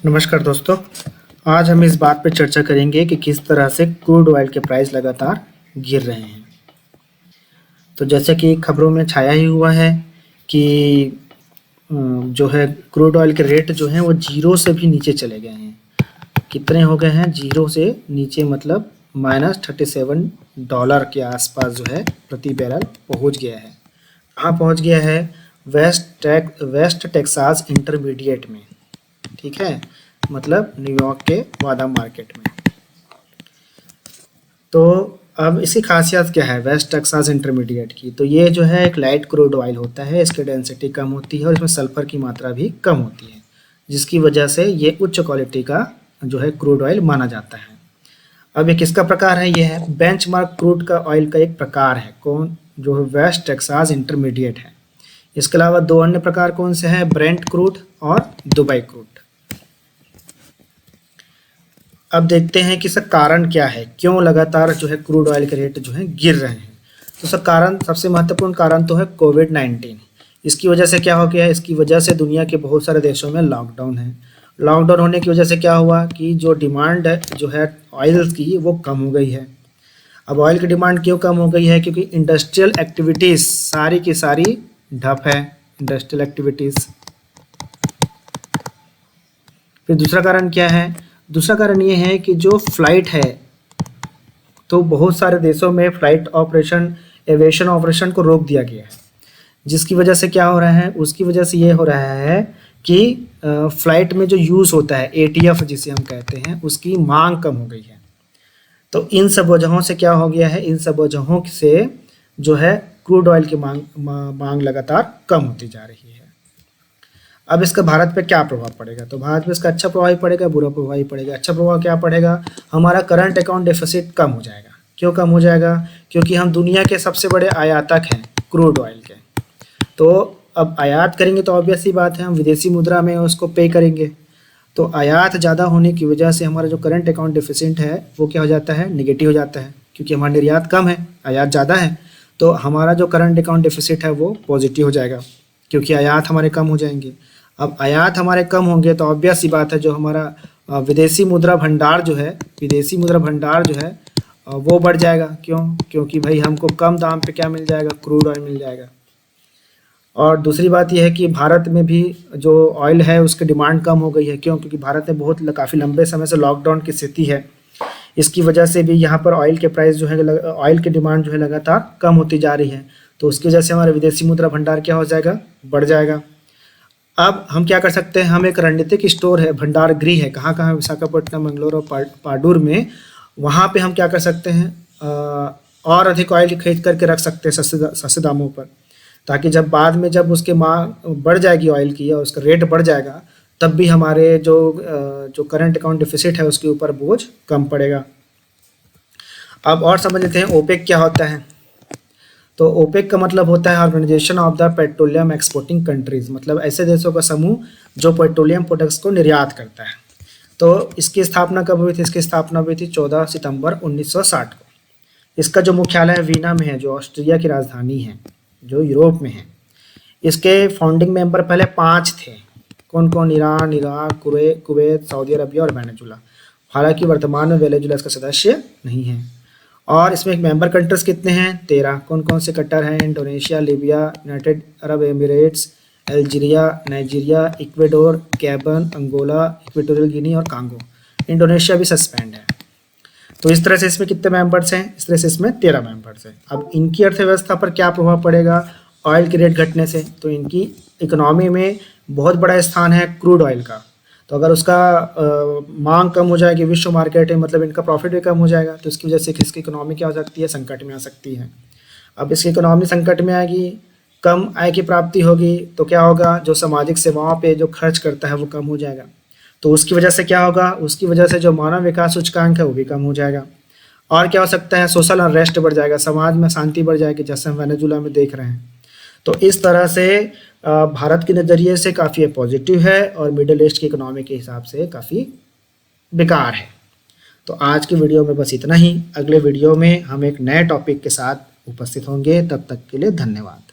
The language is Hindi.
नमस्कार दोस्तों। आज हम इस बात पर चर्चा करेंगे कि किस तरह से क्रूड ऑयल के प्राइस लगातार गिर रहे हैं। तो जैसे कि खबरों में छाया ही हुआ है कि जो है क्रूड ऑयल के रेट जो हैं वो जीरो से भी नीचे चले गए हैं। कितने हो गए हैं? जीरो से नीचे मतलब -$37 के आसपास जो है प्रति बैरल पहुंच गया है। कहाँ पहुंच गया है? वेस्ट टेक्सास इंटरमीडिएट में, ठीक है, मतलब न्यूयॉर्क के बादाम मार्केट में। तो अब इसकी खासियत क्या है वेस्ट टेक्सास इंटरमीडिएट की? तो ये जो है एक लाइट क्रूड ऑयल होता है, इसकी डेंसिटी कम होती है और इसमें सल्फर की मात्रा भी कम होती है, जिसकी वजह से ये उच्च क्वालिटी का जो है क्रूड ऑयल माना जाता है। अब ये किसका प्रकार है? ये है बेंचमार्क क्रूड का ऑयल का एक प्रकार है। कौन? जो है वेस्ट टेक्सास इंटरमीडिएट है। इसके अलावा दो अन्य प्रकार कौन से हैं? ब्रेंट क्रूड और दुबई क्रूड। अब देखते हैं कि इसका कारण क्या है, क्यों लगातार जो है क्रूड ऑयल के रेट जो है गिर रहे हैं। तो इसका कारण, सबसे महत्वपूर्ण कारण तो है कोविड-19। इसकी वजह से क्या हो गया है? इसकी वजह से दुनिया के बहुत सारे देशों में लॉकडाउन है। लॉकडाउन होने की वजह से क्या हुआ कि जो डिमांड है जो है ऑयल की वो कम हो गई है। अब ऑयल की डिमांड क्यों कम हो गई है? क्योंकि इंडस्ट्रियल एक्टिविटीज़ सारी की सारी ठप है, इंडस्ट्रियल एक्टिविटीज़। फिर दूसरा कारण क्या है? दूसरा कारण ये है कि जो फ्लाइट है, तो बहुत सारे देशों में फ्लाइट ऑपरेशन, एविएशन ऑपरेशन को रोक दिया गया है, जिसकी वजह से क्या हो रहा है? उसकी वजह से ये हो रहा है कि फ्लाइट में जो यूज़ होता है एटीएफ जिसे हम कहते हैं, उसकी मांग कम हो गई है। तो इन सब वजहों से क्या हो गया है? इन सब वजहों से जो है क्रूड ऑयल की मांग लगातार कम होती जा रही है। अब इसका भारत पे क्या प्रभाव पड़ेगा? तो भारत में इसका अच्छा प्रभाव ही पड़ेगा, बुरा प्रभाव ही पड़ेगा। अच्छा प्रभाव क्या पड़ेगा? हमारा करंट अकाउंट डेफिसिट कम हो जाएगा। क्यों कम हो जाएगा? क्योंकि हम दुनिया के सबसे बड़े आयातक हैं क्रूड ऑयल के। तो अब आयात करेंगे तो ऑब्वियस सी बात है हम विदेशी मुद्रा में उसको पे करेंगे। तो आयात ज़्यादा होने की वजह से हमारा जो करंट अकाउंट डेफिसिट है वो क्या हो जाता है? निगेटिव हो जाता है, क्योंकि हमारा निर्यात कम है, आयात ज़्यादा है। तो हमारा जो करंट अकाउंट डेफिसिट है वो पॉजिटिव हो जाएगा, क्योंकि आयात हमारे कम हो जाएंगे। अब आयात हमारे कम होंगे तो ऑब्वियस सी बात है जो हमारा विदेशी मुद्रा भंडार जो है वो बढ़ जाएगा। क्यों? क्योंकि भाई हमको कम दाम पे क्या मिल जाएगा? क्रूड ऑयल मिल जाएगा। और दूसरी बात यह है कि भारत में भी जो ऑयल है उसकी डिमांड कम हो गई है। क्यों? क्योंकि भारत में काफ़ी लंबे समय से लॉकडाउन की स्थिति है। इसकी वजह से भी यहाँ पर ऑयल के प्राइस जो है, ऑयल की डिमांड जो है लगातार कम होती जा रही है। तो उसकी वजह से हमारा विदेशी मुद्रा भंडार क्या हो जाएगा? बढ़ जाएगा। अब हम क्या कर सकते हैं? हम एक रणनीतिक स्टोर है, भंडार गृह है, कहाँ कहाँ? विशाखापट्टनम, मंगलोर और पाडुर में। वहाँ पे हम क्या कर सकते हैं? और अधिक ऑयल खरीद करके रख सकते हैं सस्ते दामों पर, ताकि जब बाद में जब उसकी मांग बढ़ जाएगी ऑयल की और उसका रेट बढ़ जाएगा, तब भी हमारे जो करंट अकाउंट डेफिसिट है उसके ऊपर बोझ कम पड़ेगा। अब और समझ लेते हैं ओपेक क्या होता है। तो ओपेक का मतलब होता है Organization of the Petroleum Exporting Countries, मतलब ऐसे देशों का समूह जो पेट्रोलियम प्रोडक्ट्स को निर्यात करता है। तो इसकी स्थापना कब हुई थी? इसकी स्थापना हुई थी 14 सितंबर 1960 को। इसका जो मुख्यालय वियना में है, जो ऑस्ट्रिया की राजधानी है, जो यूरोप में है। इसके फाउंडिंग मेंबर पहले 5 थे। कौन कौन? Iran, Iraq, Kuwait, Saudi Arabia और वेनेजुला। हालांकि वर्तमान में वेनेजुला इसका सदस्य नहीं है। और इसमें मेंबर कंट्रीज कितने हैं? 13। कौन कौन से कट्टर हैं? Indonesia, Libya, United Arab Emirates, Algeria, Nigeria, Ecuador, Gabon, Angola, Equatorial Guinea और कांगो। इंडोनेशिया भी सस्पेंड है। तो इस तरह से इसमें कितने मेंबर्स हैं? इस तरह से इसमें 13 मेंबर्स हैं। अब इनकी अर्थव्यवस्था पर क्या प्रभाव पड़ेगा ऑयल के रेट घटने से? तो इनकी इकोनॉमी में बहुत बड़ा स्थान है क्रूड ऑयल का। तो अगर उसका मांग कम हो जाएगी विश्व मार्केट में, मतलब इनका प्रॉफिट भी कम हो जाएगा। तो इसकी वजह से इसकी इकोनॉमी क्या हो सकती है? संकट में आ सकती है। अब इसकी इकोनॉमी संकट में आएगी, कम आय की प्राप्ति होगी, तो क्या होगा? जो सामाजिक सेवाओं पे जो खर्च करता है वो कम हो जाएगा। तो उसकी वजह से क्या होगा? उसकी वजह से जो मानव विकास सूचकांक है वो भी कम हो जाएगा। और क्या हो सकता है? सोशल अनरेस्ट बढ़ जाएगा, समाज में शांति बढ़ जाएगी, जैसे हम वेनेजुला में देख रहे हैं। तो इस तरह से भारत के नज़रिए से काफ़ी पॉजिटिव है और मिडिल ईस्ट की इकोनॉमी के हिसाब से काफ़ी बेकार है। तो आज की वीडियो में बस इतना ही। अगले वीडियो में हम एक नए टॉपिक के साथ उपस्थित होंगे। तब तक के लिए धन्यवाद।